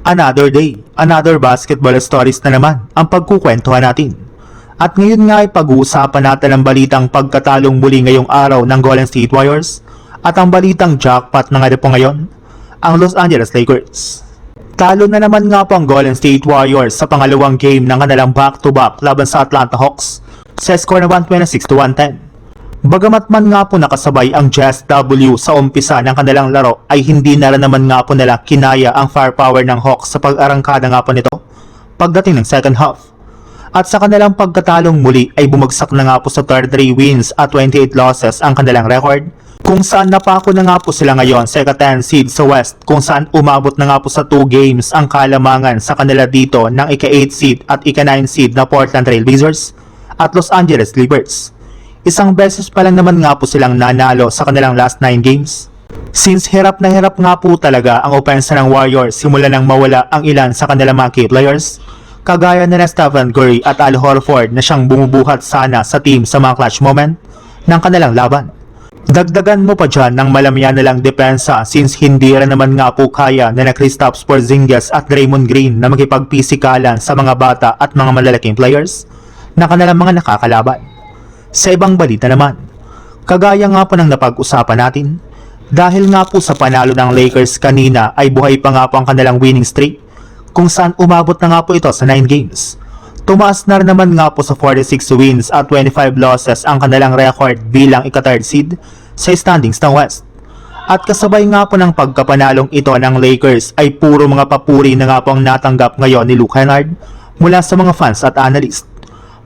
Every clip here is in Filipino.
Another day, another basketball stories na naman ang pagkukwentuhan natin. At ngayon nga ay pag-uusapan natin ang balitang pagkatalong muli ngayong araw ng Golden State Warriors at ang balitang jackpot na nga po ngayon, ang Los Angeles Lakers. Talo na naman nga po ang Golden State Warriors sa pangalawang game ng kanilang back-to-back laban sa Atlanta Hawks sa score na 126-110. Bagamat man nga po nakasabay ang Jazz W sa umpisa ng kanilang laro ay hindi na rin naman nga po nila kinaya ang firepower ng Hawks sa pag-arangkada nga po nito pagdating ng second half. At sa kanilang pagkatalong muli ay bumagsak na nga po sa 33 wins at 28 losses ang kanilang record, kung saan napako na nga po sila ngayon sa ika-10 seed sa West, kung saan umabot na nga po sa 2 games ang kalamangan sa kanila dito ng ika-8 seed at ika-9 seed na Portland Trail Blazers at Los Angeles Clippers. Isang beses pa lang naman nga po silang nanalo sa kanilang last 9 games. Since hirap na hirap nga po talaga ang opensa ng Warriors simula nang mawala ang ilan sa kanilang mga key players, kagaya na Stephen Curry at Al Horford na siyang bumubuhat sana sa team sa mga clutch moment ng kanilang laban. Dagdagan mo pa dyan ng malamya na lang depensa since hindi rin naman nga po kaya na Kristaps Porzingis at Draymond Green na makipagpisikalan sa mga bata at mga malalaking players na kanilang mga nakakalaban. Sa ibang balita naman, kagaya nga po ng napag-usapan natin, dahil nga po sa panalo ng Lakers kanina ay buhay pa nga po ang kanilang winning streak, kung saan umabot na nga po ito sa 9 games. Tumaas na rin naman nga po sa 46 wins at 25 losses ang kanilang record bilang ika-third seed sa standings ng West. At kasabay nga po ng pagkapanalong ito ng Lakers ay puro mga papuri na nga po ang natanggap ngayon ni Luke Kennard mula sa mga fans at analyst.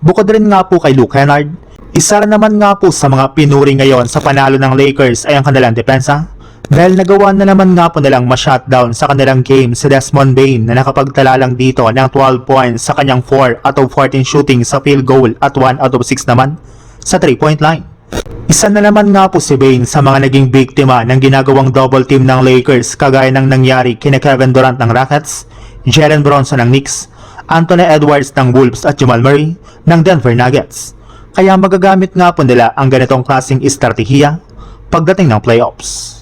Bukod rin nga po kay Luke Kennard, isa rin naman nga po sa mga pinuri ngayon sa panalo ng Lakers ay ang kanilang depensa, dahil nagawa na naman nga po nilang ma-shutdown sa kanilang game si Desmond Bane na nakapagtala lang dito ng 12 points sa kanyang 4 out of 14 shooting sa field goal at 1 out of 6 naman sa 3-point line. Isa na naman nga po si Bane sa mga naging biktima ng ginagawang double team ng Lakers kagaya ng nangyari kina Kevin Durant ng Rockets, Jalen Brunson ng Knicks, Anthony Edwards ng Wolves at Jamal Murray ng Denver Nuggets. Kaya magagamit nga po nila ang ganitong klaseng estratehiya pagdating ng playoffs.